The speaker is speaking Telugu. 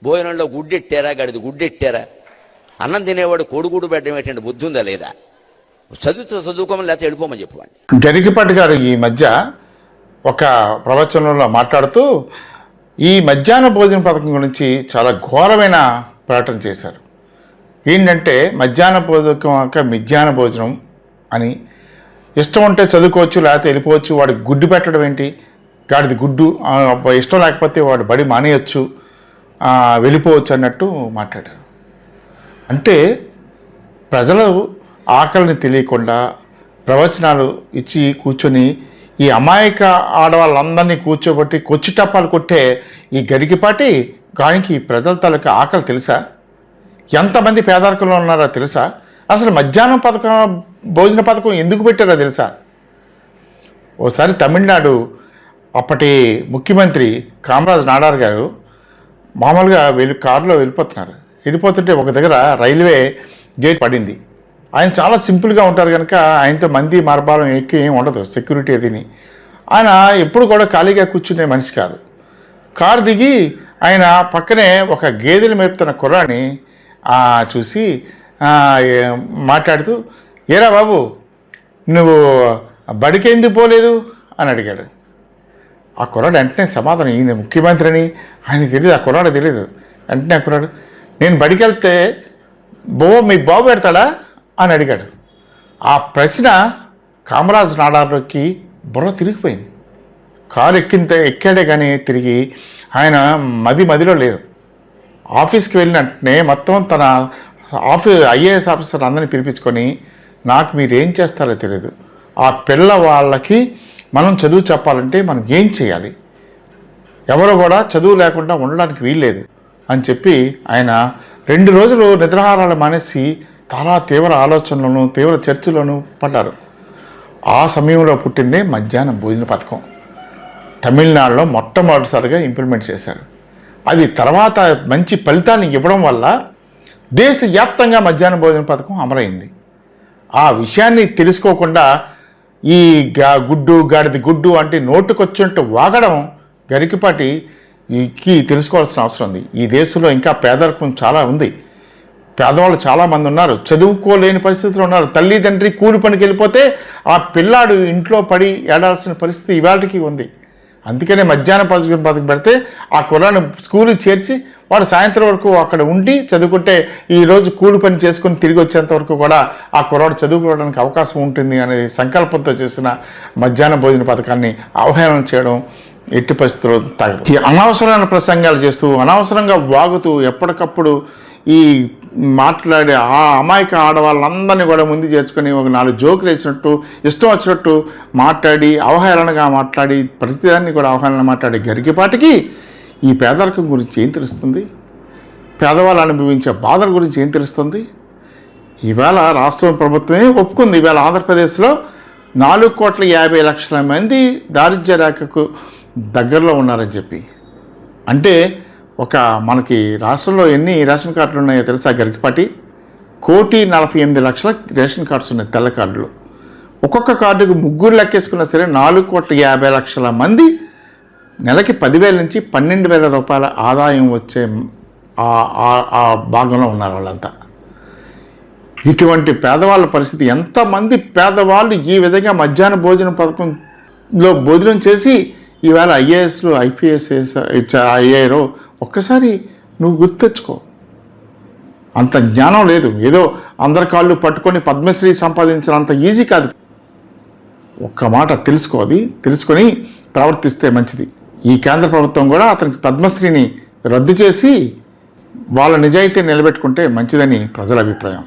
భోజనంలో గుడ్డెట్టారా, గడిది గుడ్డెట్టారా? అన్నం తినేవాడు కోడిగూడు పెట్టడం ఏంటంటే బుద్ధి ఉందా లేదా? చదువుకోమని లేకపోతే వెళ్ళిపోమని చెప్పండి. గరికపాటి గారు ఈ మధ్య ఒక ప్రవచనంలో మాట్లాడుతూ ఈ మధ్యాహ్న భోజన పథకం గురించి చాలా ఘోరమైన ప్రకటన చేశారు. ఏంటంటే మధ్యాహ్న పథకం యొక్క మధ్యాహ్న భోజనం అని, ఇష్టం ఉంటే చదువుకోవచ్చు లేకపోతే వెళ్ళిపోవచ్చు, వాడికి గుడ్డు పెట్టడం ఏంటి, గాడిది గుడ్డు, ఇష్టం లేకపోతే వాడు బడి మానేయచ్చు, వెళ్ళిపోవచ్చు అన్నట్టు మాట్లాడారు. అంటే ప్రజలు ఆకలిని తెలియకుండా ప్రవచనాలు ఇచ్చి కూర్చొని ఈ అమాయక ఆడవాళ్ళందరినీ కూర్చోబెట్టి కొచ్చిటప్పాలు కొట్టే ఈ గరికపాటి గానికి ప్రజల తాలూకా ఆకలి తెలుసా? ఎంతమంది పేదరికంలో ఉన్నారో తెలుసా? అసలు మధ్యాహ్నం భోజన పథకం ఎందుకు పెట్టారో తెలుసా? ఓసారి తమిళనాడు అప్పటి ముఖ్యమంత్రి కామరాజ్ నాడార్ గారు మామూలుగా కారులో వెళ్ళిపోతుంటే ఒక దగ్గర రైల్వే గేట్ పడింది. ఆయన చాలా సింపుల్గా ఉంటారు కనుక ఆయనతో మంది మార్బాలం ఎక్కి ఏం ఉండదు, సెక్యూరిటీ అదిని. ఆయన ఎప్పుడు కూడా ఖాళీగా కూర్చునే మనిషి కాదు. కారు దిగి ఆయన పక్కనే ఒక గేదెలు మేపుతున్న కుర్రాన్ని చూసి మాట్లాడుతూ, ఏరా బాబు నువ్వు బడికి ఎందుకు పోలేదు అని అడిగాడు. ఆ కుర్రాడు వెంటనే సమాధానం, ఈయన ముఖ్యమంత్రి అని ఆయనకు తెలియదు, ఆ కుర్రాడు తెలియదు. వెంటనే ఆ కుర్రాడు, నేను బడికి వెళ్తే మీ బాబు పెడతాడా అని అడిగాడు. ఆ ప్రశ్న కామరాజ్ నాడార్లోకి బుర్ర తిరిగిపోయింది. కారు ఎక్కాడే కానీ తిరిగి ఆయన మదిలో లేదు. ఆఫీస్కి వెళ్ళినట్టునే మొత్తం తన ఐఏఎస్ ఆఫీసర్ అందరినీ పిలిపించుకొని, నాకు మీరు ఏం చేస్తారో తెలియదు, ఆ పిల్ల వాళ్ళకి మనం చదువు చెప్పాలంటే మనం ఏం చేయాలి, ఎవరు కూడా చదువు లేకుండా ఉండడానికి వీల్లేదు అని చెప్పి ఆయన 2 రోజులు నిద్రాహారాలు మానేసి చాలా తీవ్ర ఆలోచనలను తీవ్ర చర్చలను పడ్డారు. ఆ సమయంలో పుట్టిందే మధ్యాహ్న భోజన పథకం. తమిళనాడులో మొట్టమొదటిసారిగా ఇంప్లిమెంట్ చేశారు. అది తర్వాత మంచి ఫలితాన్ని ఇవ్వడం వల్ల దేశవ్యాప్తంగా మధ్యాహ్న భోజన పథకం అమలైంది. ఆ విషయాన్ని తెలుసుకోకుండా ఈ గాడిది గుడ్డు అంటే నోటుకొచ్చినట్టు వాగడం గరికపాటికి తెలుసుకోవాల్సిన అవసరం ఉంది. ఈ దేశంలో ఇంకా పేదరికం చాలా ఉంది. పేదవాళ్ళు చాలామంది ఉన్నారు, చదువుకోలేని పరిస్థితులు ఉన్నారు. తల్లిదండ్రి కూలి పనికి వెళ్ళిపోతే ఆ పిల్లాడు ఇంట్లో పడి ఏడాల్సిన పరిస్థితి ఇవాళకి ఉంది. అందుకనే మధ్యాహ్న పథకం పెడితే ఆ కుర్రాన్ని స్కూల్కి చేర్చి వాడు సాయంత్రం వరకు అక్కడ ఉండి చదువుకుంటే ఈరోజు కూలి పని చేసుకుని తిరిగి వచ్చేంత వరకు కూడా ఆ కుర్రాడు చదువుకోవడానికి అవకాశం ఉంటుంది అనే సంకల్పంతో చేసిన మధ్యాహ్న భోజన పథకాన్ని అవహేళన చేయడం ఎట్టి పరిస్థితుల్లో తగదు. ఈ అనవసరమైన ప్రసంగాలు చేస్తూ అనవసరంగా వాగుతూ ఎప్పటికప్పుడు ఈ మాట్లాడే ఆ అమాయక ఆడవాళ్ళందరినీ కూడా ముందు చేర్చుకొని ఒక 4 జోకులు వేసినట్టు ఇష్టం వచ్చినట్టు మాట్లాడి అవహేళనగా మాట్లాడి ప్రతిదాన్ని కూడా అవహేళన మాట్లాడే గరికపాటికి ఈ పేదరికం గురించి ఏం తెలుస్తుంది? పేదవాళ్ళు అనుభవించే బాధల గురించి ఏం తెలుస్తుంది? ఈవేళ రాష్ట్ర ప్రభుత్వమే ఒప్పుకుంది, ఈవేళ ఆంధ్రప్రదేశ్లో 4,50,00,000 మంది దారిద్ర్య రేఖకు దగ్గరలో ఉన్నారని చెప్పి. అంటే మనకి రాష్ట్రంలో ఎన్ని రేషన్ కార్డులు ఉన్నాయో తెలుసా గరికపాటి? 1,48,00,000 రేషన్ కార్డ్స్ ఉన్నాయి, తెల్ల కార్డులు. ఒక్కొక్క కార్డుకు 3 లెక్కేసుకున్నా సరే 4,50,00,000 మంది నెలకి 10,000 నుంచి 12,000 రూపాయల ఆదాయం వచ్చే ఆ భాగంలో ఉన్నారు వాళ్ళంతా. ఇటువంటి పేదవాళ్ళ పరిస్థితి, ఎంతమంది పేదవాళ్ళు ఈ విధంగా మధ్యాహ్న భోజన పథకంలో భోజనం చేసి ఈవేళ ఐఏఎస్లు ఐపీఎస్ అయ్యారో ఒక్కసారి నువ్వు గుర్తు తెచ్చుకో. అంత జ్ఞానం లేదు, ఏదో అందరి కాళ్ళు పట్టుకొని పద్మశ్రీ సంపాదించినంత ఈజీ కాదు. ఒక్క మాట తెలుసుకొని ప్రవర్తిస్తే మంచిది. ఈ కేంద్ర ప్రభుత్వం కూడా అతనికి పద్మశ్రీని రద్దు చేసి వాళ్ళ నిజాయితీ నిలబెట్టుకుంటే మంచిదని ప్రజల అభిప్రాయం.